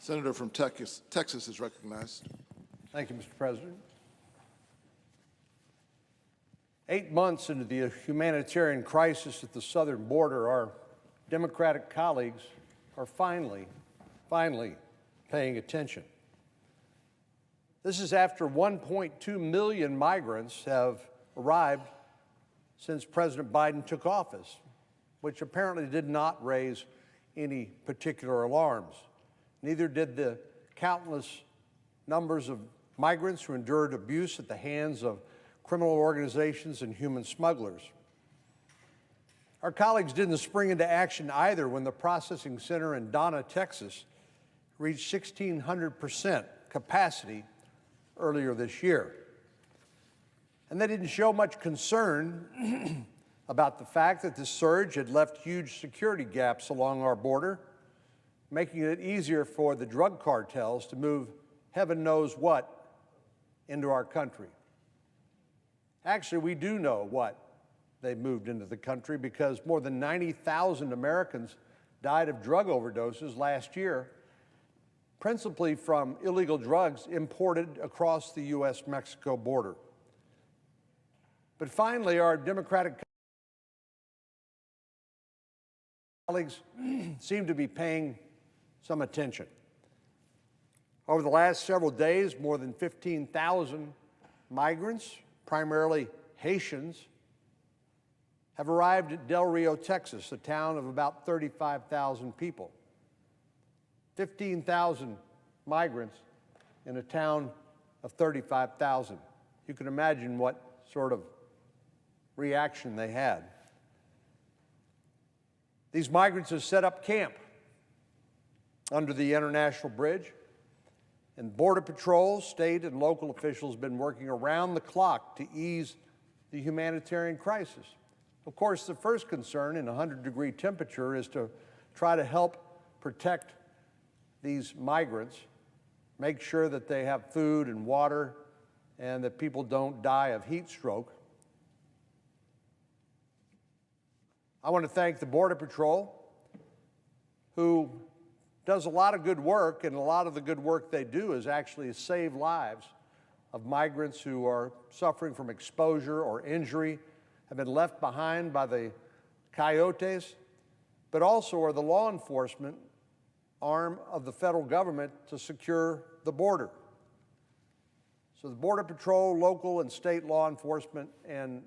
Senator from Texas is recognized. Thank you, Mr. President. 8 months into the humanitarian crisis at the southern border, our Democratic colleagues are finally paying attention. This is after 1.2 million migrants have arrived since President Biden took office, which apparently did not raise any particular alarms. Neither did the countless numbers of migrants who endured abuse at the hands of criminal organizations and human smugglers. Our colleagues didn't spring into action either when the processing center in Donna, Texas, reached 1,600% capacity earlier this year. And they didn't show much concern about the fact that this surge had left huge security gaps along our border, making it easier for the drug cartels to move heaven knows what into our country. Actually, we do know what they moved into the country because more than 90,000 Americans died of drug overdoses last year, principally from illegal drugs imported across the U.S.-Mexico border. But finally, our Democratic colleagues seem to be paying some attention. Over the last several days, more than 15,000 migrants, primarily Haitians, have arrived at Del Rio, Texas, a town of about 35,000 people. 15,000 migrants in a town of 35,000. You can imagine what sort of reaction they had. These migrants have set up camp under the International Bridge, and Border Patrol, state and local officials have been working around the clock to ease the humanitarian crisis. Of course, the first concern in a 100-degree temperature is to try to help protect these migrants, make sure that they have food and water, and that people don't die of heat stroke. I want to thank the Border Patrol, who does a lot of good work, and a lot of the good work they do is actually save lives of migrants who are suffering from exposure or injury, have been left behind by the coyotes, but also are the law enforcement arm of the federal government to secure the border. So the Border Patrol, local and state law enforcement, and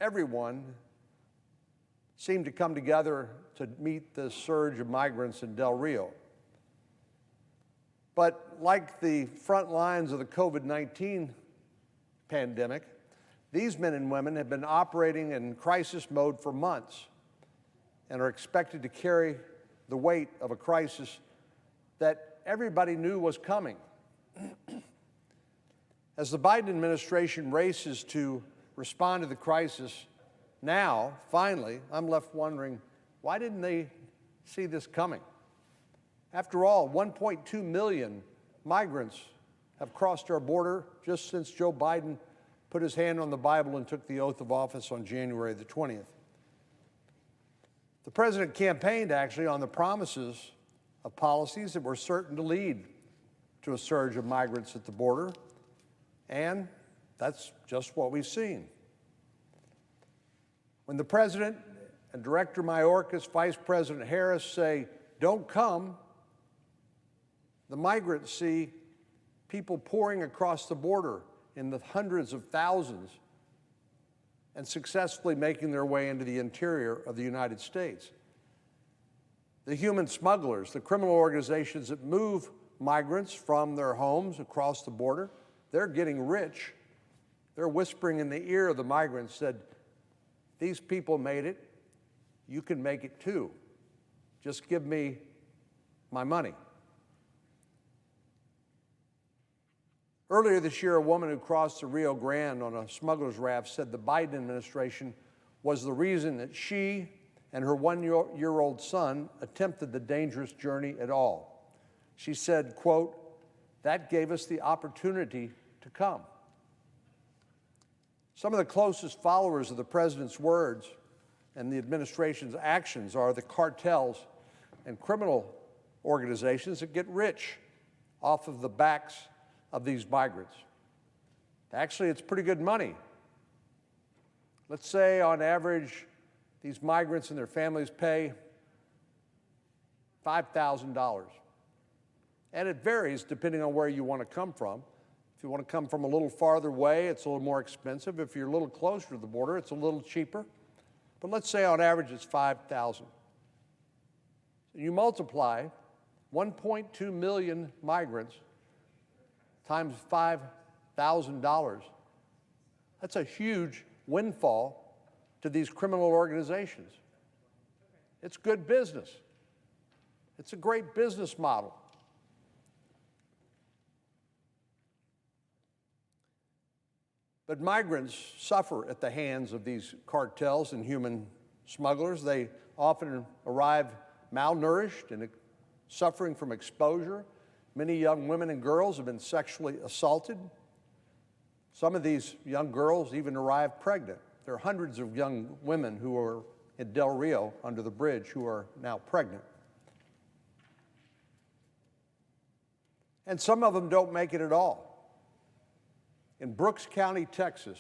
everyone seem to come together to meet the surge of migrants in Del Rio. But like the front lines of the COVID-19 pandemic, these men and women have been operating in crisis mode for months and are expected to carry the weight of a crisis that everybody knew was coming. As the Biden administration races to respond to the crisis now, finally, I'm left wondering, why didn't they see this coming? After all, 1.2 million migrants have crossed our border just since Joe Biden put his hand on the Bible and took the oath of office on January the 20th. The president campaigned actually on the promises of policies that were certain to lead to a surge of migrants at the border, and that's just what we've seen. When the president and Director Mayorkas, Vice President Harris say, "Don't come," the migrants see people pouring across the border in the hundreds of thousands and successfully making their way into the interior of the United States. The human smugglers, the criminal organizations that move migrants from their homes across the border, they're getting rich. They're whispering in the ear of the migrants, said, "These people made it, you can make it too. Just give me my money." Earlier this year, a woman who crossed the Rio Grande on a smuggler's raft said the Biden administration was the reason that she and her one-year-old son attempted the dangerous journey at all. She said, quote, "That gave us the opportunity to come." Some of the closest followers of the president's words and the administration's actions are the cartels and criminal organizations that get rich off of the backs of these migrants. Actually, it's pretty good money. Let's say on average, these migrants and their families pay $5,000. And it varies depending on where you want to come from. If you want to come from a little farther away, it's a little more expensive. If you're a little closer to the border, it's a little cheaper. But let's say on average it's $5,000. You multiply 1.2 million migrants times $5,000. That's a huge windfall to these criminal organizations. It's good business. It's a great business model. But migrants suffer at the hands of these cartels and human smugglers. They often arrive malnourished and suffering from exposure. Many young women and girls have been sexually assaulted. Some of these young girls even arrive pregnant. There are hundreds of young women who are in Del Rio under the bridge who are now pregnant. And some of them don't make it at all. In Brooks County, Texas,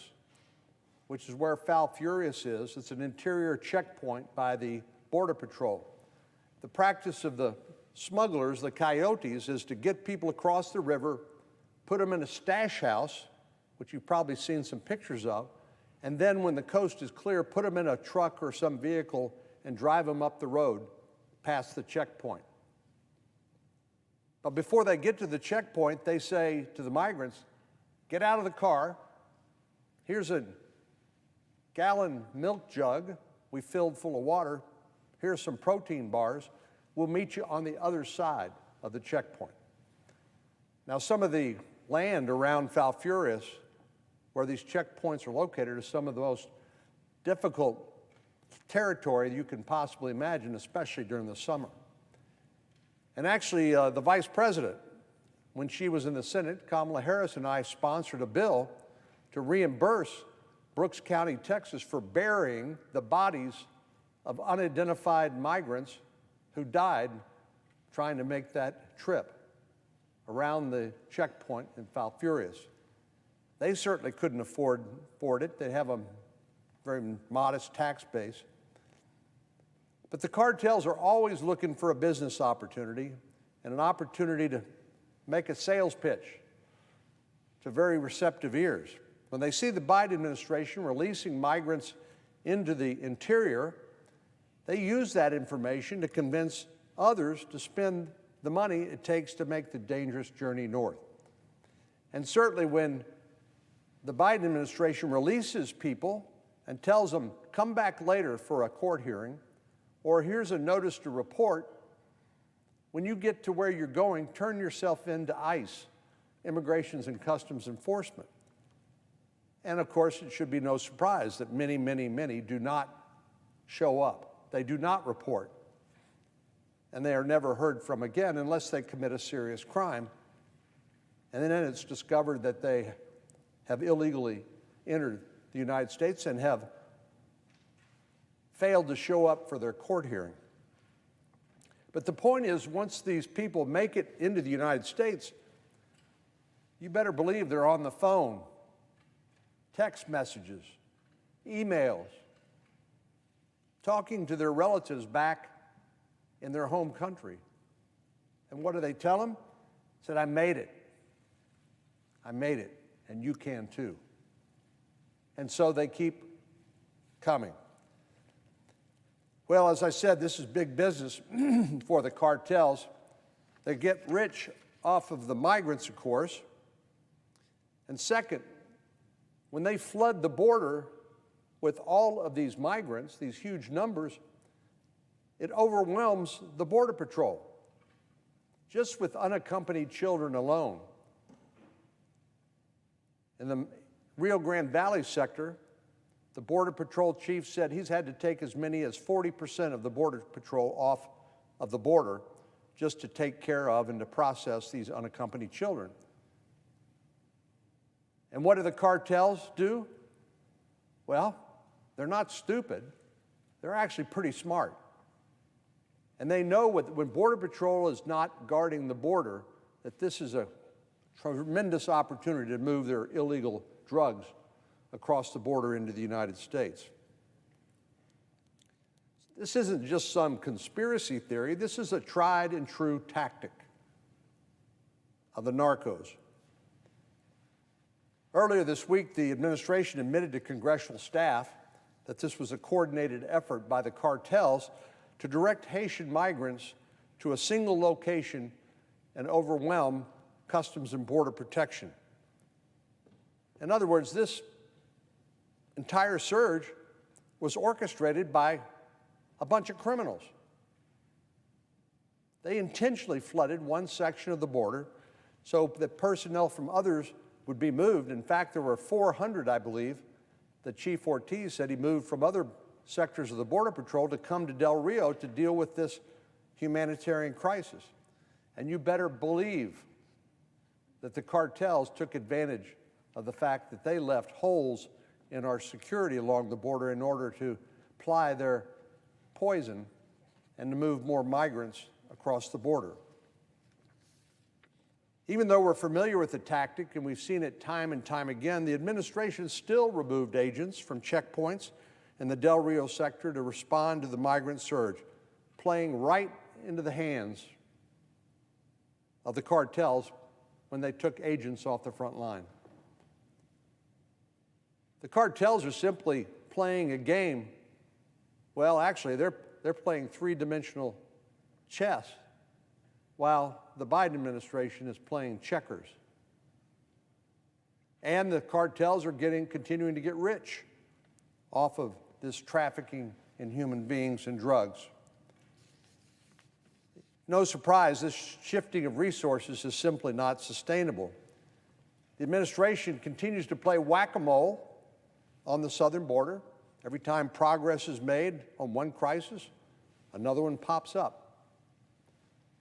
which is where Falfurrias is, it's an interior checkpoint by the Border Patrol. The practice of the smugglers, the coyotes, is to get people across the river, put them in a stash house, which you've probably seen some pictures of, and then when the coast is clear, put them in a truck or some vehicle and drive them up the road past the checkpoint. But before they get to the checkpoint, they say to the migrants, get out of the car. Here's a gallon milk jug we filled full of water. Here's some protein bars. We'll meet you on the other side of the checkpoint. Now, some of the land around Falfurrias, where these checkpoints are located, is some of the most difficult territory you can possibly imagine, especially during the summer. And actually, the vice president, when she was in the Senate, Kamala Harris and I sponsored a bill to reimburse Brooks County, Texas, for burying the bodies of unidentified migrants who died trying to make that trip around the checkpoint in Falfurrias. They certainly couldn't afford it. They have a very modest tax base. But the cartels are always looking for a business opportunity and an opportunity to make a sales pitch to very receptive ears. When they see the Biden administration releasing migrants into the interior, they use that information to convince others to spend the money it takes to make the dangerous journey north. And certainly when the Biden administration releases people and tells them, come back later for a court hearing, or here's a notice to report, when you get to where you're going, turn yourself into ICE, Immigrations and Customs Enforcement. And of course, it should be no surprise that many, many, many do not show up. They do not report. And they are never heard from again unless they commit a serious crime. And then it's discovered that they have illegally entered the United States and have failed to show up for their court hearing. But the point is, once these people make it into the United States, you better believe they're on the phone, text messages, emails, talking to their relatives back in their home country. And what do they tell them? Said, I made it. I made it, and you can too. And so they keep coming. Well, as I said, this is big business for the cartels. They get rich off of the migrants, of course. And second, when they flood the border with all of these migrants, these huge numbers, it overwhelms the Border Patrol. Just with unaccompanied children alone. In the Rio Grande Valley sector, the Border Patrol chief said he's had to take as many as 40% of the Border Patrol off of the border just to take care of and to process these unaccompanied children. And what do the cartels do? Well, they're not stupid. They're actually pretty smart. And they know when Border Patrol is not guarding the border, that this is a tremendous opportunity to move their illegal drugs across the border into the United States. This isn't just some conspiracy theory. This is a tried and true tactic of the narcos. Earlier this week, the administration admitted to congressional staff that this was a coordinated effort by the cartels to direct Haitian migrants to a single location and overwhelm Customs and Border Protection. In other words, this entire surge was orchestrated by a bunch of criminals. They intentionally flooded one section of the border so that personnel from others would be moved. In fact, there were 400, I believe, that Chief Ortiz said he moved from other sectors of the Border Patrol to come to Del Rio to deal with this humanitarian crisis. And you better believe that the cartels took advantage of the fact that they left holes in our security along the border in order to ply their poison and to move more migrants across the border. Even though we're familiar with the tactic and we've seen it time and time again, the administration still removed agents from checkpoints in the Del Rio sector to respond to the migrant surge, playing right into the hands of the cartels when they took agents off the front line. The cartels are simply playing a game. Well, actually, they're playing three-dimensional chess while the Biden administration is playing checkers. And the cartels are continuing to get rich off of this trafficking in human beings and drugs. No surprise, this shifting of resources is simply not sustainable. The administration continues to play whack-a-mole on the southern border. Every time progress is made on one crisis, another one pops up.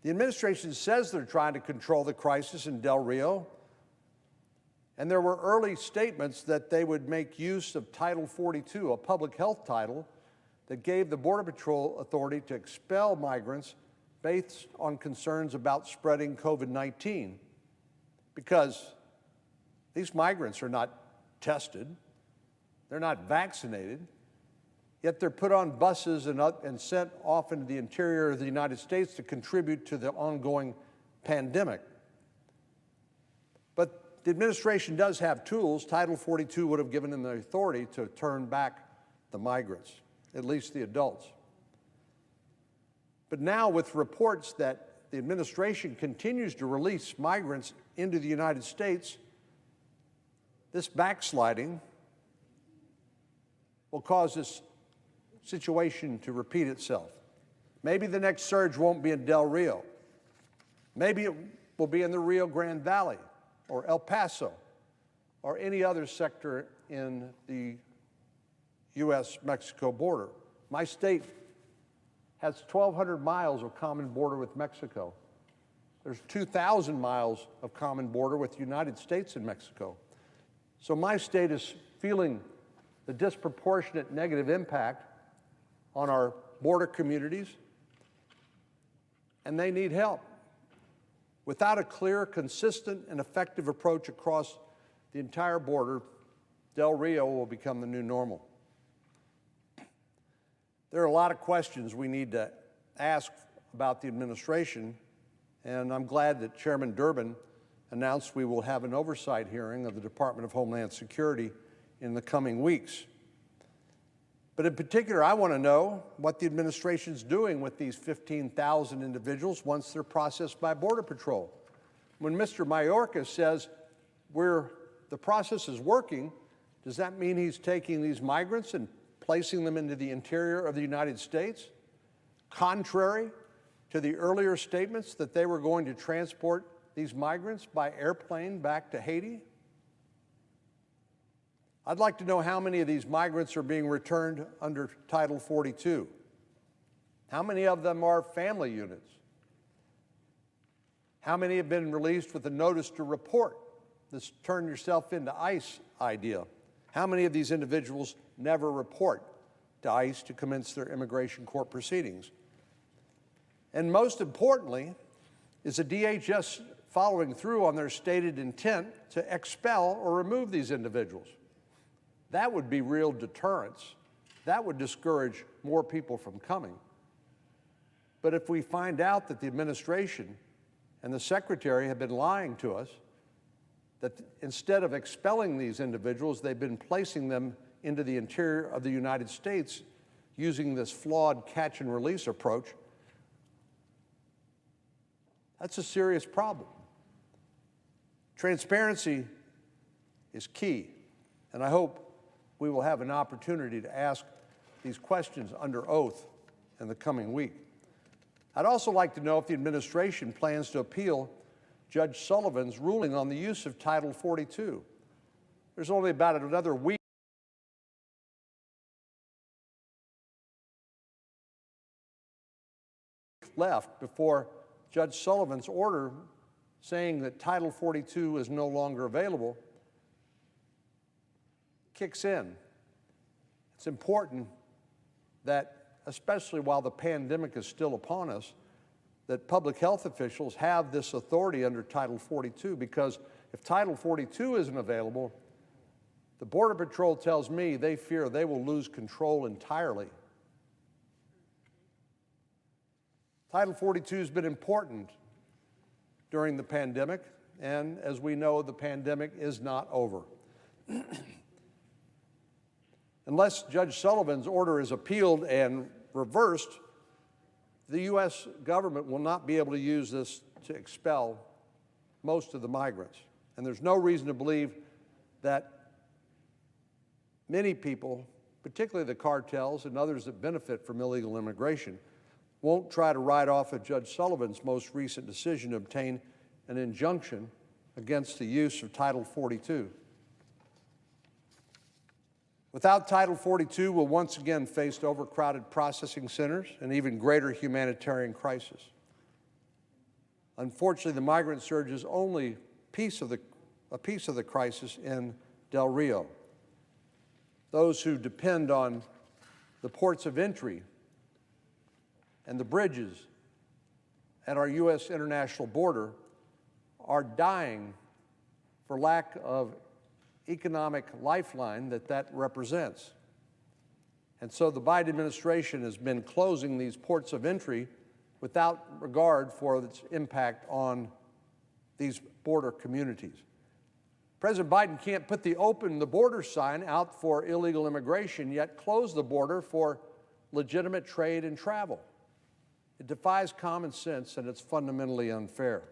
The administration says they're trying to control the crisis in Del Rio, and there were early statements that they would make use of Title 42, a public health title that gave the Border Patrol authority to expel migrants based on concerns about spreading COVID-19, because these migrants are not tested, they're not vaccinated, yet they're put on buses and sent off into the interior of the United States to contribute to the ongoing pandemic. But the administration does have tools. Title 42 would have given them the authority to turn back the migrants, at least the adults. But now, with reports that the administration continues to release migrants into the United States, this backsliding will cause this situation to repeat itself. Maybe the next surge won't be in Del Rio. Maybe it will be in the Rio Grande Valley or El Paso or any other sector in the U.S.-Mexico border. My state has 1,200 miles of common border with Mexico. There's 2,000 miles of common border with the United States and Mexico. So my state is feeling the disproportionate negative impact on our border communities, and they need help. Without a clear, consistent, and effective approach across the entire border, Del Rio will become the new normal. There are a lot of questions we need to ask about the administration, and I'm glad that Chairman Durbin announced we will have an oversight hearing of the Department of Homeland Security in the coming weeks. But in particular, I want to know what the administration's doing with these 15,000 individuals once they're processed by Border Patrol. When Mr. Mayorkas says the process is working, does that mean he's taking these migrants and placing them into the interior of the United States, contrary to the earlier statements that they were going to transport these migrants by airplane back to Haiti? I'd like to know how many of these migrants are being returned under Title 42. How many of them are family units? How many have been released with a notice to report, this turn yourself into ICE idea? How many of these individuals never report to ICE to commence their immigration court proceedings? And most importantly, is the DHS following through on their stated intent to expel or remove these individuals? That would be real deterrence. That would discourage more people from coming. But if we find out that the administration and the secretary have been lying to us, that instead of expelling these individuals, they've been placing them into the interior of the United States using this flawed catch and release approach, that's a serious problem. Transparency is key, and I hope we will have an opportunity to ask these questions under oath in the coming week. I'd also like to know if the administration plans to appeal Judge Sullivan's ruling on the use of Title 42. There's only about another week left before Judge Sullivan's order saying that Title 42 is no longer available kicks in. It's important that, especially while the pandemic is still upon us, that public health officials have this authority under Title 42, because if Title 42 isn't available, the Border Patrol tells me they fear they will lose control entirely. Title 42 has been important during the pandemic, and as we know, the pandemic is not over. Unless Judge Sullivan's order is appealed and reversed, the U.S. government will not be able to use this to expel most of the migrants. And there's no reason to believe that many people, particularly the cartels and others that benefit from illegal immigration, won't try to write off of Judge Sullivan's most recent decision to obtain an injunction against the use of Title 42. Without Title 42, we'll once again face overcrowded processing centers and even greater humanitarian crisis. Unfortunately, the migrant surge is only a piece of the crisis in Del Rio. Those who depend on the ports of entry and the bridges at our U.S. international border are dying for lack of economic lifeline that represents. And so the Biden administration has been closing these ports of entry without regard for its impact on these border communities. President Biden can't put the open the border sign out for illegal immigration, yet close the border for legitimate trade and travel. It defies common sense, and it's fundamentally unfair.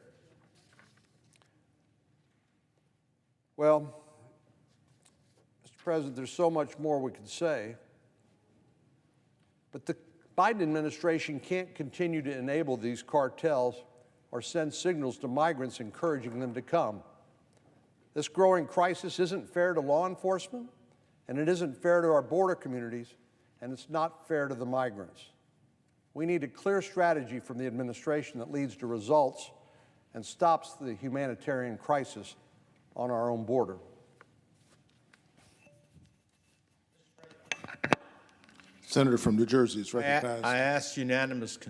Well, Mr. President, there's so much more we could say, but the Biden administration can't continue to enable these cartels or send signals to migrants encouraging them to come. This growing crisis isn't fair to law enforcement, and it isn't fair to our border communities, and it's not fair to the migrants. We need a clear strategy from the administration that leads to results and stops the humanitarian crisis on our own border. Senator from New Jersey is recognized. I ask unanimous consent.